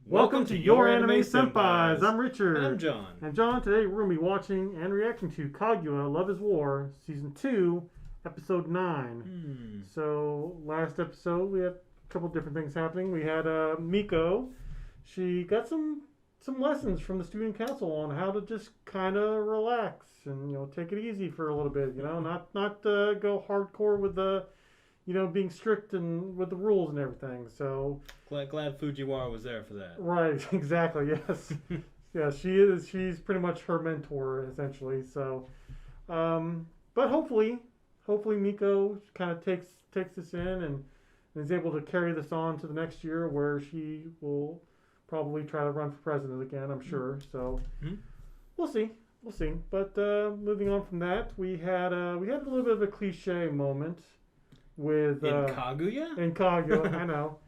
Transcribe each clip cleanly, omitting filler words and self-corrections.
Welcome to Your Anime Senpais. I'm Richard. And I'm John. And John, today we're going to be watching and reacting to Kaguya Love Is War, Season 2, Episode 9. So, last episode we had a couple different things happening. We had Miko. She got some lessons from the student council on how to just kind of relax and, take it easy for a little bit, not go hardcore with the being strict and with the rules and everything. So glad Fujiwara was there for that. Right, exactly. Yes, yeah, she is. She's pretty much her mentor essentially. So, but hopefully Miko kind of takes this in and is able to carry this on to the next year where she will probably try to run for president again. I'm sure. So we'll see. But moving on from that, we had a little bit of a cliche moment. With Kaguya? In Kaguya, I know.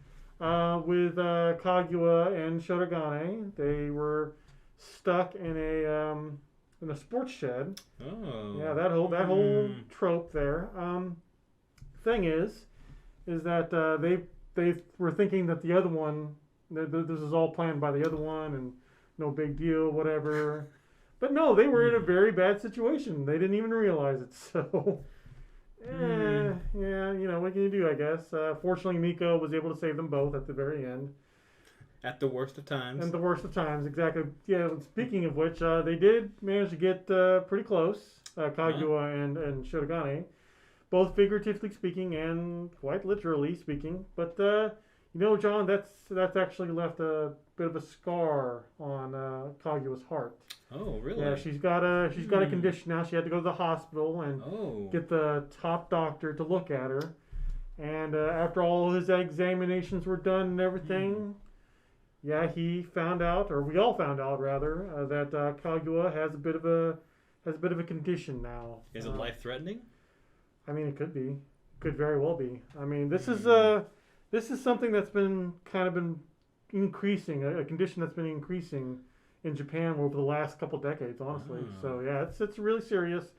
With Kaguya and Shirogane, they were stuck in a sports shed. Oh. Yeah, that whole trope there. Thing is that they were thinking that the other one, this is all planned by the other one, and no big deal, whatever. But no, they were in a very bad situation. They didn't even realize it. So. Yeah, what can you do, I guess. Fortunately, Miko was able to save them both at the very end. At the worst of times. And the worst of times, exactly. Yeah, speaking of which, they did manage to get pretty close, Kaguya and Shirogane, both figuratively speaking and quite literally speaking. But, John, that's actually left a bit of a scar on Kaguya's heart. Oh, really? Yeah, she's got a condition now. She had to go to the hospital and get the top doctor to look at her. And after all his examinations were done and everything, he found out, or we all found out rather, that Kaguya has a bit of a condition now. Is it life-threatening? I mean, it could be. Could very well be. I mean, this is something that's been increasing, a condition that's been increasing in Japan over the last couple decades, honestly. So yeah, it's really serious.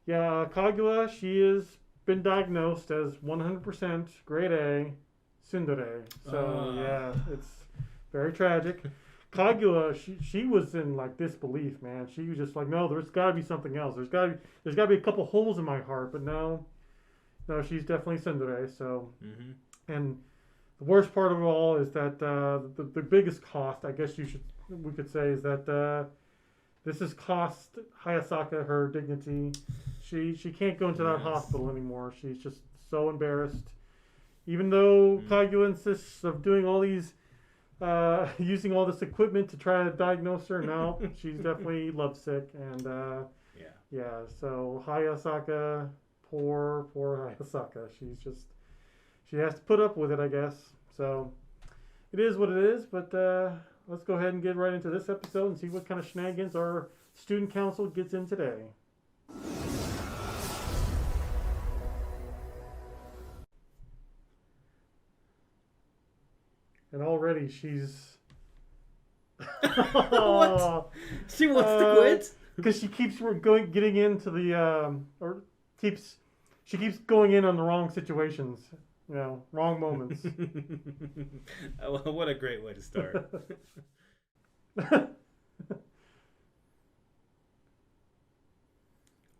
Yeah, Kaguya, she has been diagnosed as 100% grade A tsundere. So yeah, it's very tragic. Kaguya, she was in like disbelief, man. She was just like, no, there's got to be something else. There's got to be a couple holes in my heart. But no, she's definitely tsundere. So and the worst part of it all is that the biggest cost, I guess we could say, is that this has cost Hayasaka her dignity. She can't go into that hospital anymore. She's just so embarrassed. Even though Kaguya insists of doing all these, using all this equipment to try to diagnose her, no, she's definitely lovesick. And so Hayasaka, poor Hayasaka. She has to put up with it, I guess. So it is what it is, but let's go ahead and get right into this episode and see what kind of shenanigans our student council gets in today. And already she's... What? She wants to quit? Because she keeps getting into the... She keeps going in on the wrong situations. Wrong moments. What a great way to start.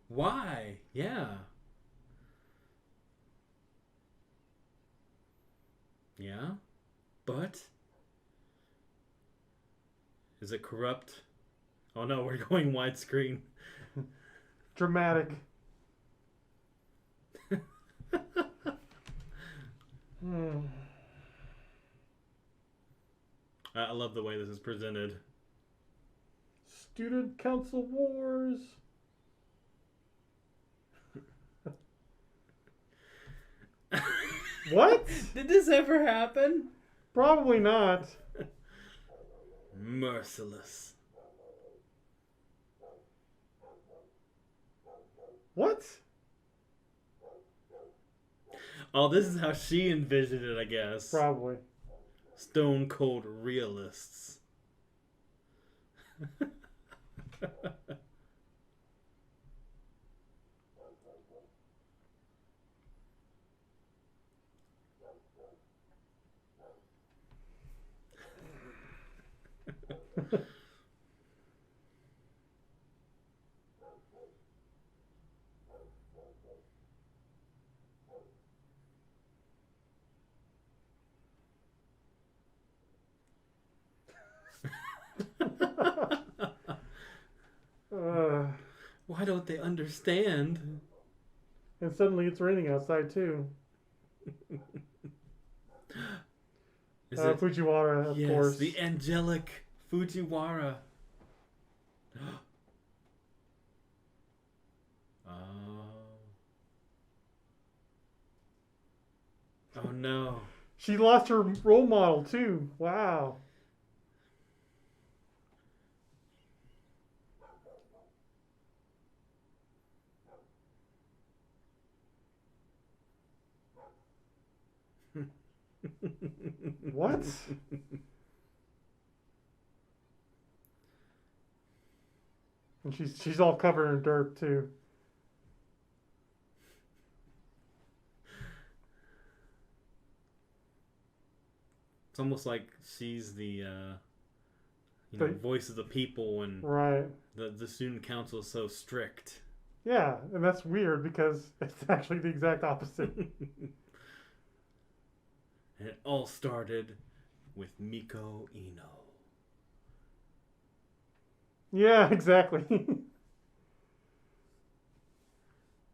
Why? Yeah. Yeah? But? Is it corrupt? Oh no, we're going widescreen. Dramatic. I love the way this is presented. Student council wars. What? Did this ever happen? Probably not. Merciless. What? Oh, this is how she envisioned it, I guess. Probably. Stone cold realists. Why don't they understand? And suddenly it's raining outside too. Is it Fujiwara, of course. the angelic Fujiwara. Oh no. She lost her role model too. Wow. What? And she's all covered in dirt too. It's almost like she's the voice of the people, and right. The student council is so strict. Yeah, and that's weird because it's actually the exact opposite. And it all started with Miko Iino. Yeah, exactly.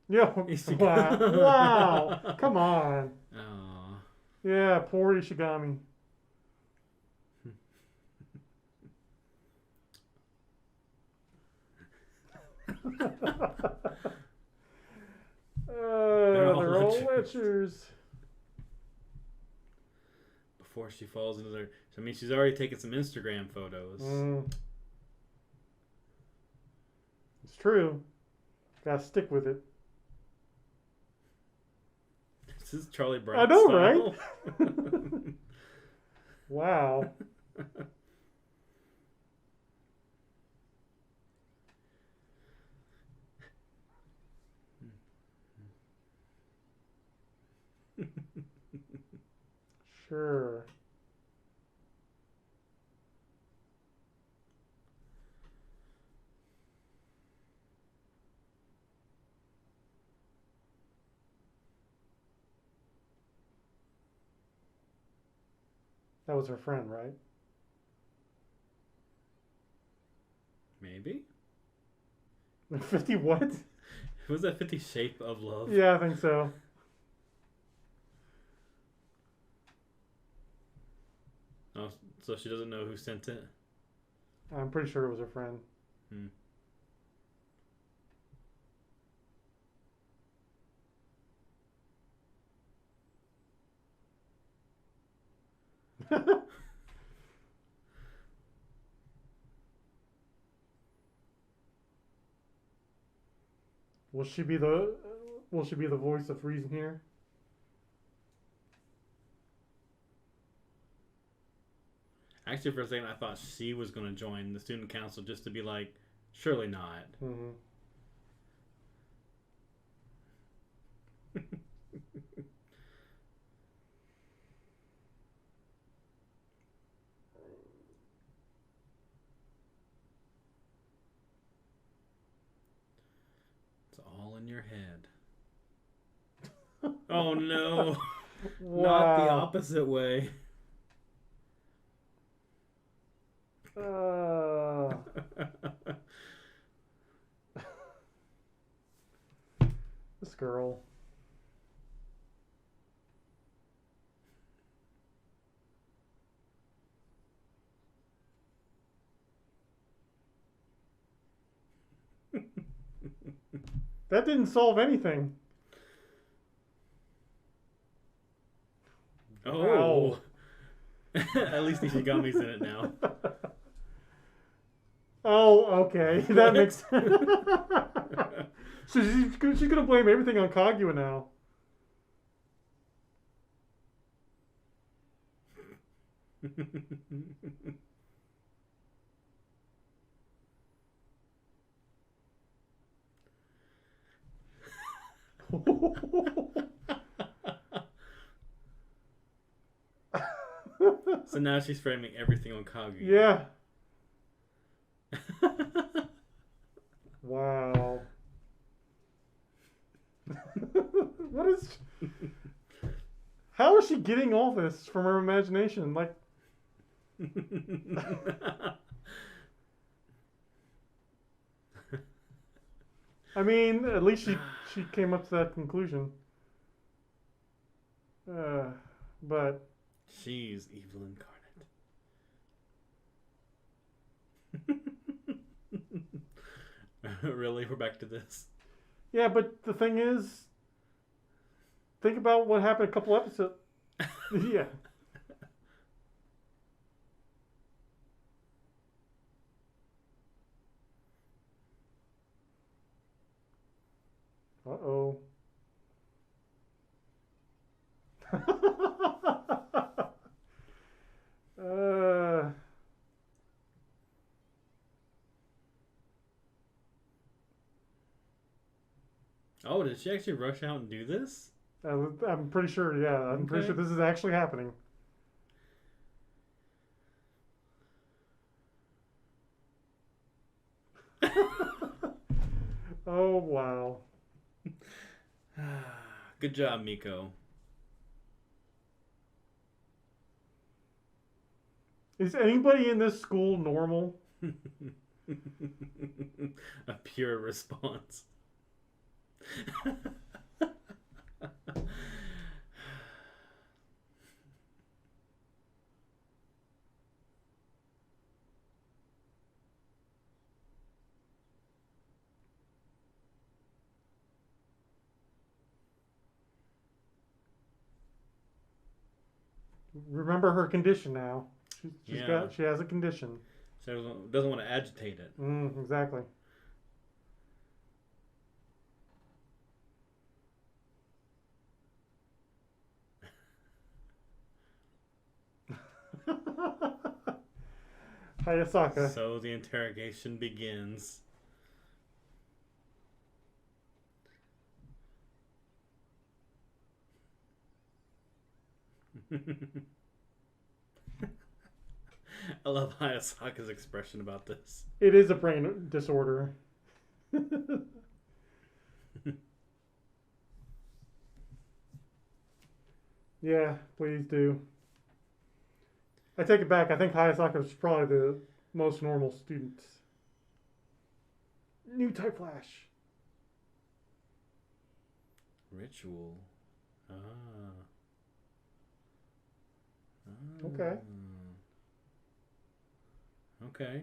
Yeah. Wow. Come on. Aww. Yeah, poor Ishigami. They're all witchers. Before she falls into their... I mean, she's already taken some Instagram photos. It's true. Gotta stick with it. This is Charlie Brown. I know, style. Right? Wow. Sure. That was her friend, right? Maybe? 50 what? Was that 50 Shape of Love? Yeah, I think so. Oh, so she doesn't know who sent it? I'm pretty sure it was her friend. Will she be the voice of reason here? Actually, for a second, I thought she was going to join the student council just to be like, surely not. Mm-hmm. It's all in your head. Oh no. Wow. Not the opposite way. This girl. That didn't solve anything. Oh. At least Ishigami's in it now. Oh, okay. That makes sense. So she's going to blame everything on Kaguya now. So now she's framing everything on Kaguya. Yeah. Wow. What is? How is she getting all this from her imagination? Like, I mean, at least she came up to that conclusion. But She's evil incarnate. Really? We're back to this? yeah, but the thing is, think about what happened a couple episodes. Yeah. Uh-oh. uh, Oh, did she actually rush out and do this? I'm pretty sure, yeah. I'm pretty sure Okay. this is actually happening. Oh, wow. Good job, Miko. Is anybody in this school normal? A pure response. Remember her condition now. Yeah. She has a condition. She doesn't want to agitate it. Exactly. Hayasaka. So the interrogation begins. I love Hayasaka's expression about this. It is a brain disorder. Yeah, please do. I take it back. I think Hayasaka is probably the most normal student. New type flash. Ritual. Ah. Okay. Okay.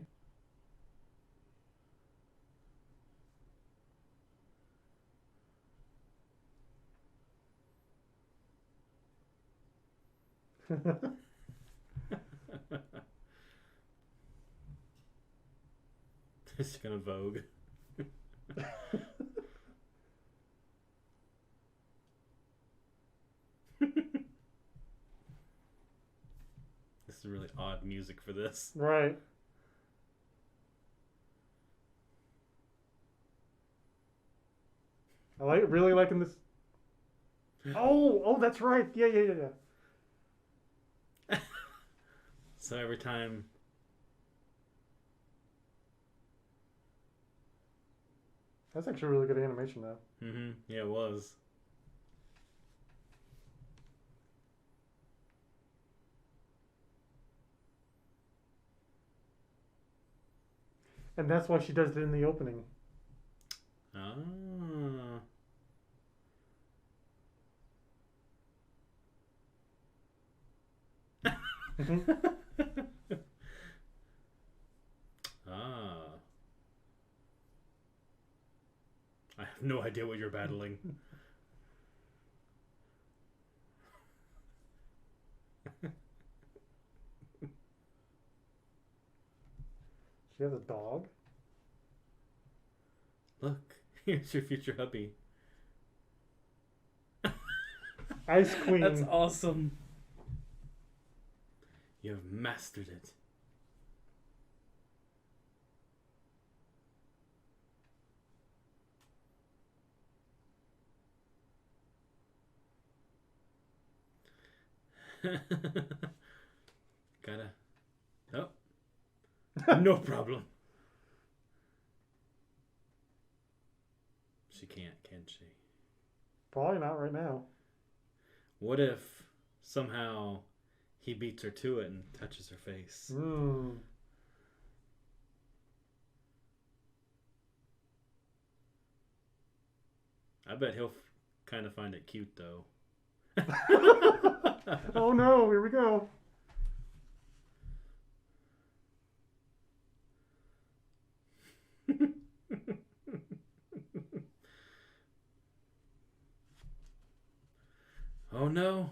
It's gonna vogue. This is really odd music for this. Right. Really liking this. Oh, that's right. Yeah. So every time. That's actually really good animation, though. Yeah, it was. And that's why she does it in the opening. Ah. Ah. I have no idea what you're battling. She has a dog. Look, here's your future hubby. Ice Queen. That's awesome. You have mastered it. Gotta. Oh. No problem. wouldn't she? Probably not right now. What if somehow he beats her to it and touches her face? I bet he'll kind of find it cute, though. Oh no, here we go. Oh no.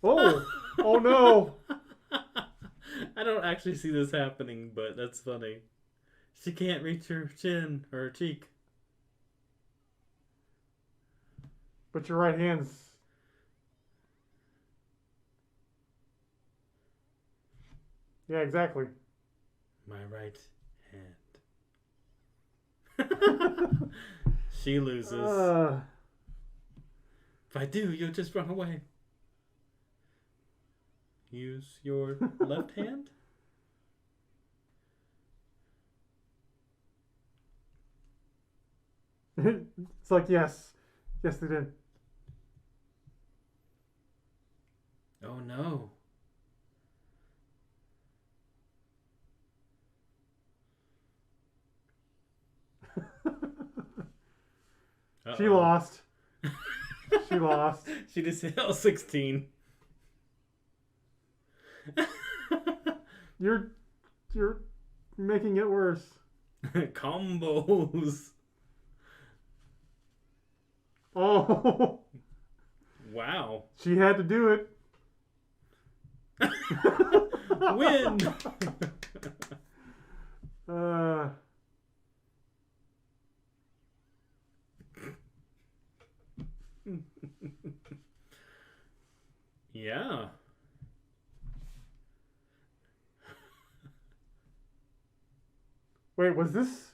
Oh! Oh no! I don't actually see this happening, but that's funny. She can't reach her chin or her cheek. But your right hand's... Yeah, exactly. My right hand. She loses. If I do, you'll just run away. Use your left hand? It's like, yes. Yes, they did. Oh no. She lost. She lost. She just hit L16. You're making it worse. Combos. Oh. Wow. She had to do it. Win. Yeah. Wait, was this?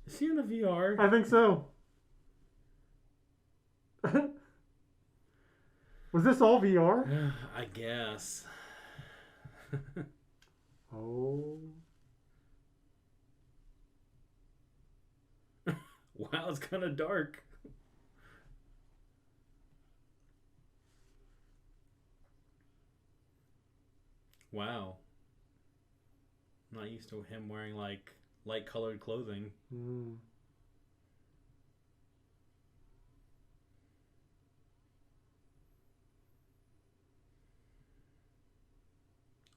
Is she in a VR? I think so. Was this all VR? I guess. Oh. Wow, it's kind of dark. Wow. I'm not used to him wearing like light colored clothing.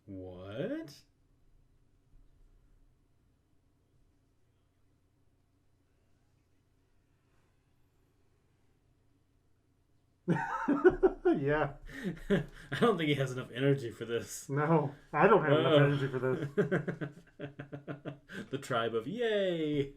What? Yeah. I don't think he has enough energy for this. No, I don't have enough energy for this. The tribe of yay.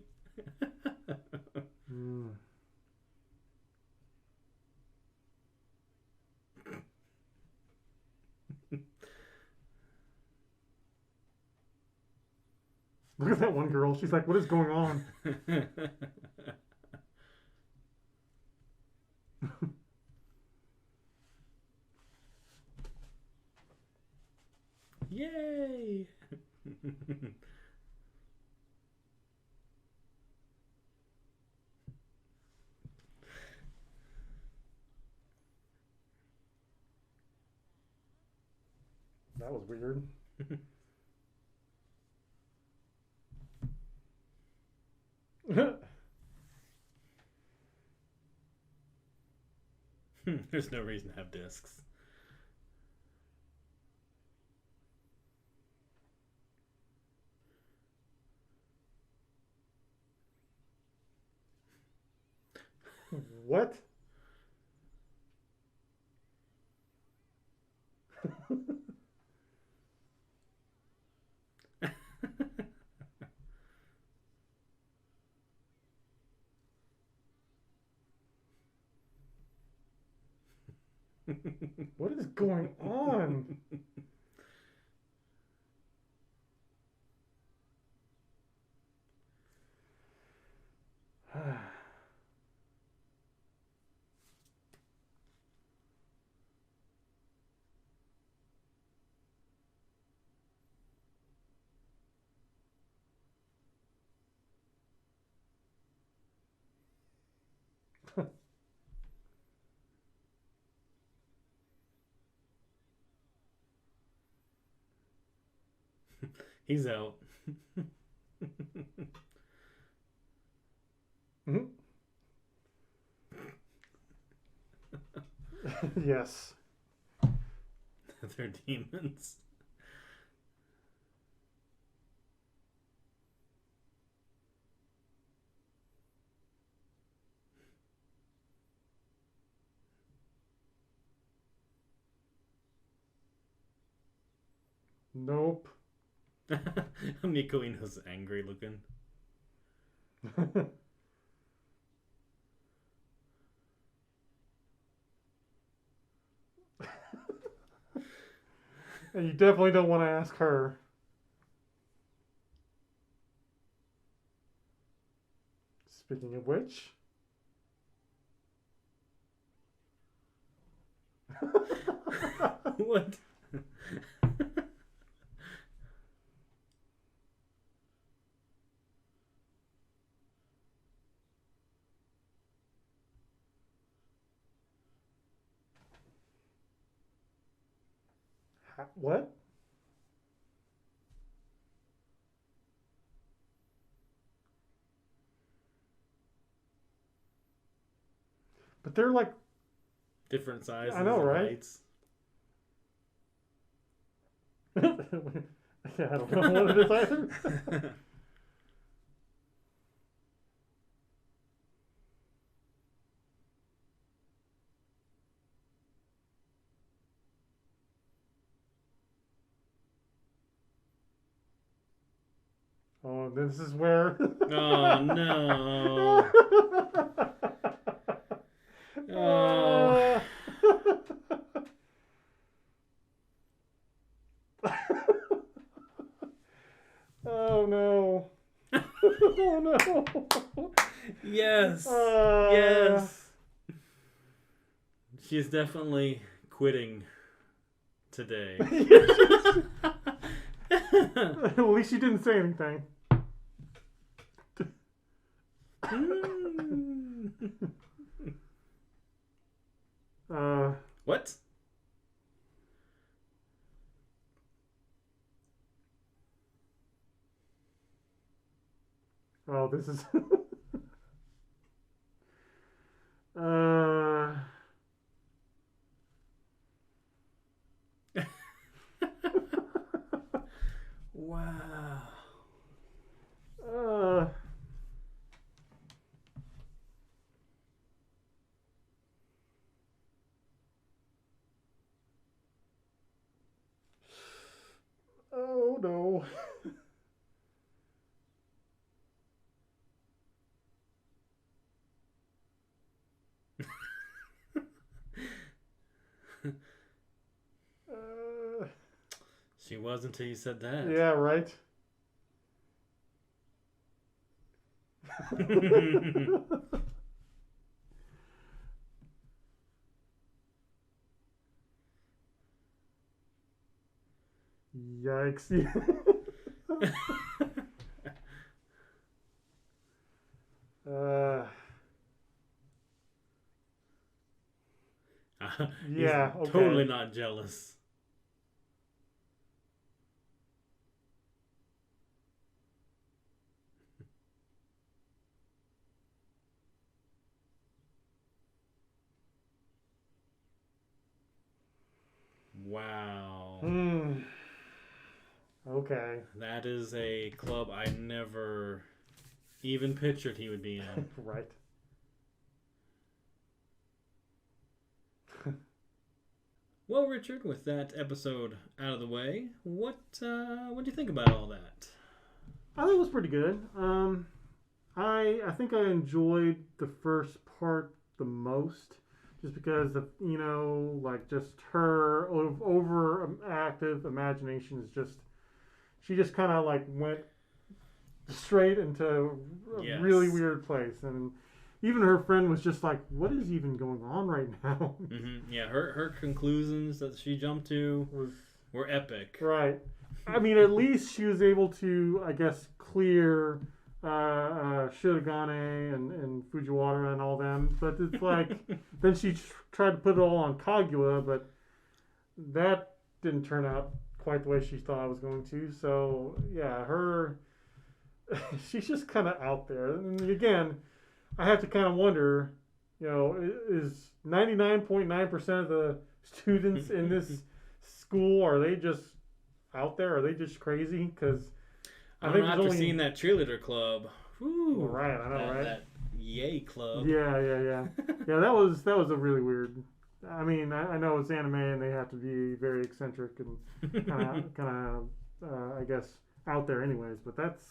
Look at that one girl. She's like, what is going on? Yay! That was weird. There's no reason to have discs. What? What is going on? He's out. Mm-hmm. Yes. They're demons. Nope. Miko Iino's angry looking. And you definitely don't want to ask her. Speaking of which. What? What? But they're like Different sizes. I know, and right? heights. Yeah, I don't know what it is either. Oh, this is where. Oh no. Oh. Oh no. Oh no. Yes. Yes. She's definitely quitting today. At least she didn't say anything. What? Oh, this is. uh. Wow. Oh no. She was until you said that. Yeah, right. Yikes. Yeah, He's okay. totally not jealous. Wow. Okay. That is a club I never even pictured he would be in. Right. Well, Richard, with that episode out of the way, what do you think about all that? I thought it was pretty good. I think I enjoyed the first part the most, just because of like just her overactive imagination is just she just kind of like went straight into a Yes. really weird place, and even her friend was just like, "What is even going on right now?" Mm-hmm. Yeah, her conclusions that she jumped to were epic. Right. I mean, at least she was able to, I guess, clear Shirogane and Fujiwara and all them. But it's like, then she tried to put it all on Kaguya, but that didn't turn out quite the way she thought I was going to. So yeah, she's just kind of out there. And again, I have to kind of wonder, is 99.9% of the students in this school, are they just out there? Are they just crazy? Because I don't know, after seeing that cheerleader club. Whew, right, I know, right? That yay club. Yeah. Yeah, that was a really weird. I mean, I know it's anime and they have to be very eccentric and kind of, I guess, out there anyways. But that's,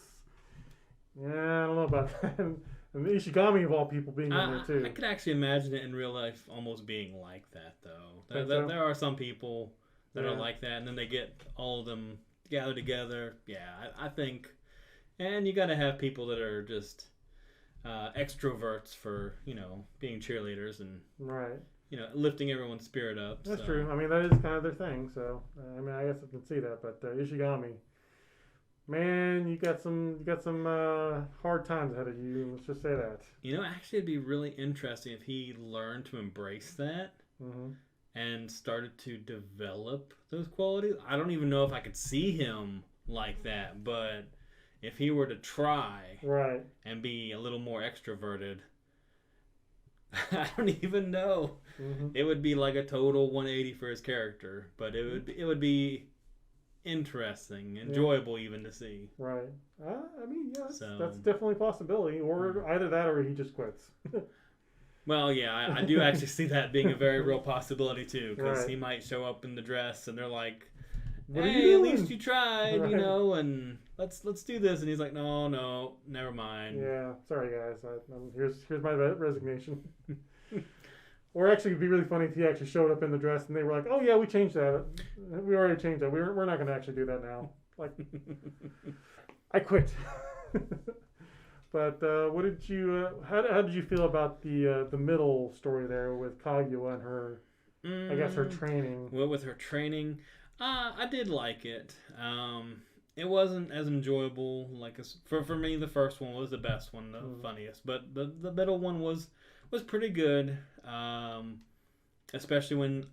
I don't know about that. And Ishigami of all people being in there too. I could actually imagine it in real life almost being like that, though. There are some people that are like that, and then they get all of them gathered together. Yeah, I think, and you got to have people that are just extroverts for being cheerleaders and right. Lifting everyone's spirit up. That's true. I mean, that is kind of their thing. So, I mean, I guess I can see that. But Ishigami, man, you got some hard times ahead of you. Let's just say that. Actually, it'd be really interesting if he learned to embrace that and started to develop those qualities. I don't even know if I could see him like that, but if he were to try and be a little more extroverted, I don't even know. It would be like a total 180 for his character, but it would be interesting, enjoyable even to see. Right. I mean, yeah, that's definitely a possibility. Or either that or he just quits. Well, yeah, I do actually see that being a very real possibility too, because he might show up in the dress and they're like, "Hey, at least you tried, and let's do this," and he's like, "No, never mind." Yeah, sorry guys, here's my resignation. Or actually, it'd be really funny if he actually showed up in the dress and they were like, "Oh yeah, we changed that. We already changed that. We're not going to actually do that now." Like, I quit. But what did you? How did you feel about the middle story there with Kaguya and her? I guess her training. Well, with her training, I did like it. It wasn't as enjoyable. For me, the first one was the best one, the funniest. But the middle one was pretty good. Especially when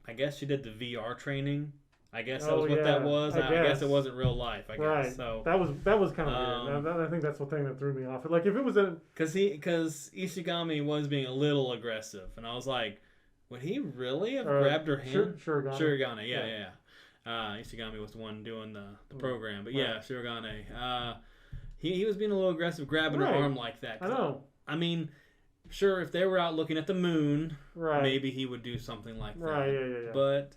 I guess she did the VR training. I guess that was what that was. I guess it wasn't real life. I guess right. So that was kind of weird. I think that's the thing that threw me off. Like if it was because Ishigami was being a little aggressive, and I was like, would he really have grabbed her hand? Shirogane. Yeah. Ishigami was the one doing the program, but Shirogane. He was being a little aggressive, grabbing her arm like that. I know. I mean, sure, if they were out looking at the moon, maybe he would do something like that. Right. Yeah. But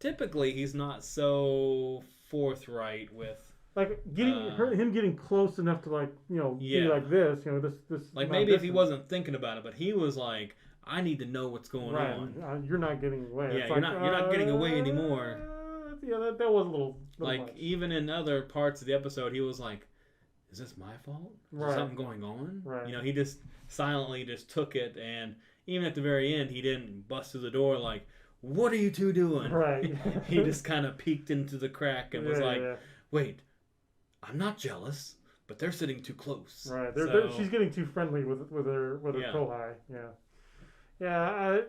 typically, he's not so forthright with him getting close enough to be like this. This like maybe if he wasn't thinking about it, but he was like, I need to know what's going on. You're not getting away. Yeah, you're not getting away anymore. Yeah, that was a little like much. Even in other parts of the episode, he was like, "Is this my fault? Is there something going on?" Right. He just silently just took it, and even at the very end, he didn't bust through the door like, "What are you two doing?" Right. He just kind of peeked into the crack and was like, "Wait, I'm not jealous, but they're sitting too close." Right. She's getting too friendly with her kohai. Yeah. Yeah.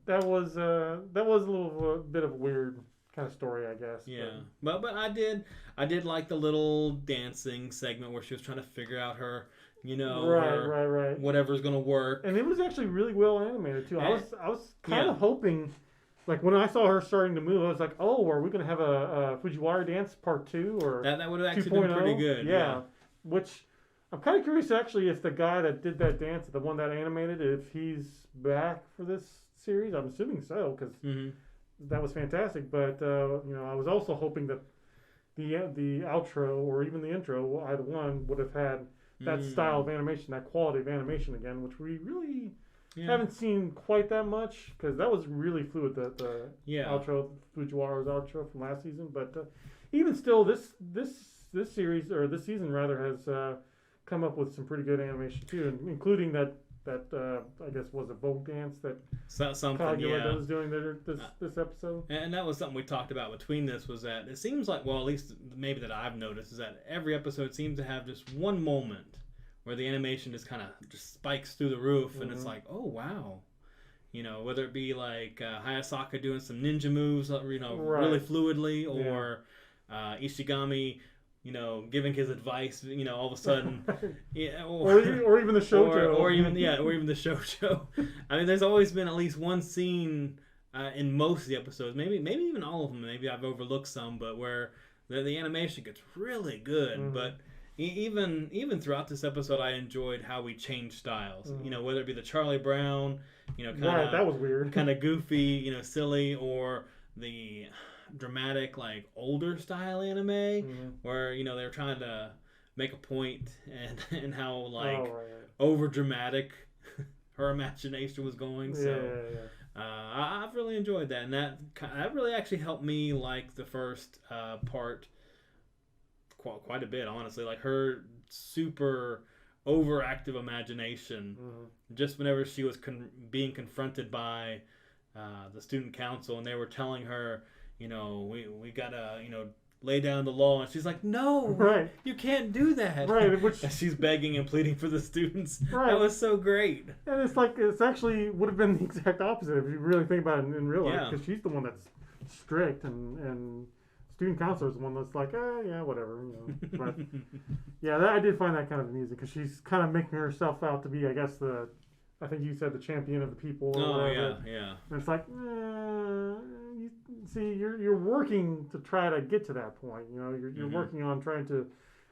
That was a little bit of a weird kind of story, I guess. Yeah, but I did like the little dancing segment where she was trying to figure out her, right, whatever's gonna work. And it was actually really well animated too. I was kind of hoping, like when I saw her starting to move, I was like, oh, are we gonna have a Fujiwara dance part 2 or that would have actually been pretty good. Yeah, which I'm kind of curious actually if the guy that did that dance, the one that animated, if he's back for this series. I'm assuming so because. That was fantastic, but I was also hoping that the outro or even the intro, either one, would have had that style of animation, that quality of animation again, which we really haven't seen quite that much because that was really fluid. The outro, Fujiwara's outro from last season, but even still, this series or this season rather has come up with some pretty good animation too, including that I guess was a Vogue dance that Kaguya was doing this episode. And that was something we talked about between this, was that it seems like, well, at least maybe that I've noticed, is that every episode seems to have just one moment where the animation just kind of just spikes through the roof, and it's like, oh wow, whether it be like Hayasaka doing some ninja moves, really fluidly, or Ishigami, giving his advice, all of a sudden, yeah, or even the shoujo, or even the shoujo. I mean, there's always been at least one scene in most of the episodes, maybe even all of them. Maybe I've overlooked some, but where the animation gets really good. Mm-hmm. But even throughout this episode, I enjoyed how we changed styles. Mm-hmm. Whether it be the Charlie Brown, that was weird, kind of goofy, silly, or the dramatic, like older style anime, mm-hmm. where they were trying to make a point and how like over dramatic her imagination was going. So I've really enjoyed that, and that really actually helped me like the first part quite a bit, honestly. Like her super overactive imagination, mm-hmm. just whenever she was being confronted by the student council, and they were telling her, we gotta, lay down the law, and she's like, no, right, you can't do that, right, which and she's begging and pleading for the students. Right. That was so great. And it's actually would have been the exact opposite if you really think about it in real life, because she's the one that's strict, and student counselor is the one that's like, yeah, whatever, But I did find that kind of amusing, because she's kind of making herself out to be, I guess, I think you said the champion of the people. Or whatever. Yeah. And it's like, you're working to try to get to that point. You're mm-hmm. working on trying to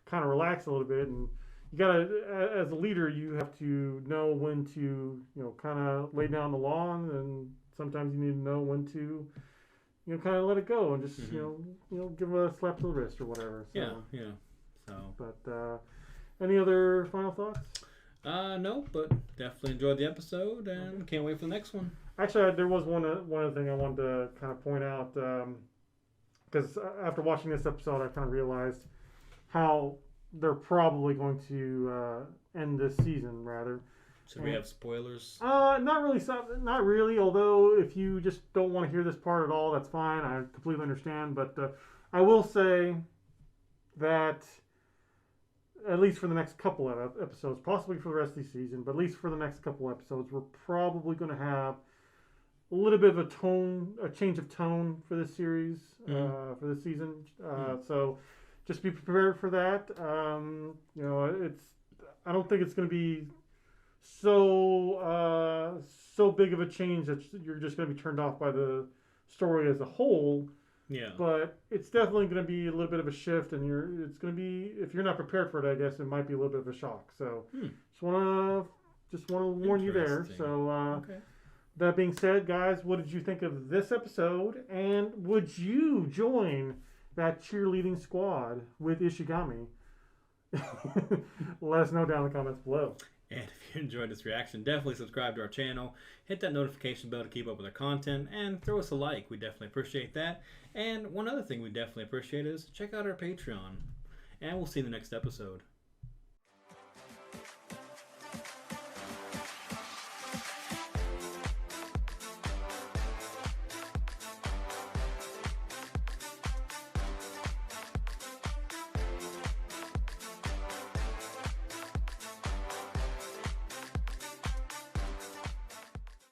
kind of relax a little bit, and you gotta, as a leader, you have to know when to, kind of lay down the law, and sometimes you need to know when to, kind of let it go and just, mm-hmm. Give a slap to the wrist or whatever. So, yeah. So. But any other final thoughts? No, but definitely enjoyed the episode and can't wait for the next one. Actually, there was one other thing I wanted to kind of point out, because after watching this episode, I kind of realized how they're probably going to end this season, rather. Should we have spoilers? Not really. Although, if you just don't want to hear this part at all, that's fine. I completely understand. But I will say that, at least for the next couple of episodes, possibly for the rest of the season, but at least for the next couple of episodes, we're probably going to have a little bit of a change of tone for this series, mm-hmm. For this season. Mm-hmm. So just be prepared for that. I don't think it's going to be so big of a change that you're just going to be turned off by the story as a whole. Yeah. But it's definitely going to be a little bit of a shift, and it's going to be, if you're not prepared for it, I guess it might be a little bit of a shock. So just want to warn you there. So okay. That being said, guys, what did you think of this episode? And would you join that cheerleading squad with Ishigami? Let us know down in the comments below. And if you enjoyed this reaction, definitely subscribe to our channel, hit that notification bell to keep up with our content, and throw us a like. We definitely appreciate that. And one other thing we definitely appreciate is check out our Patreon. And we'll see you in the next episode.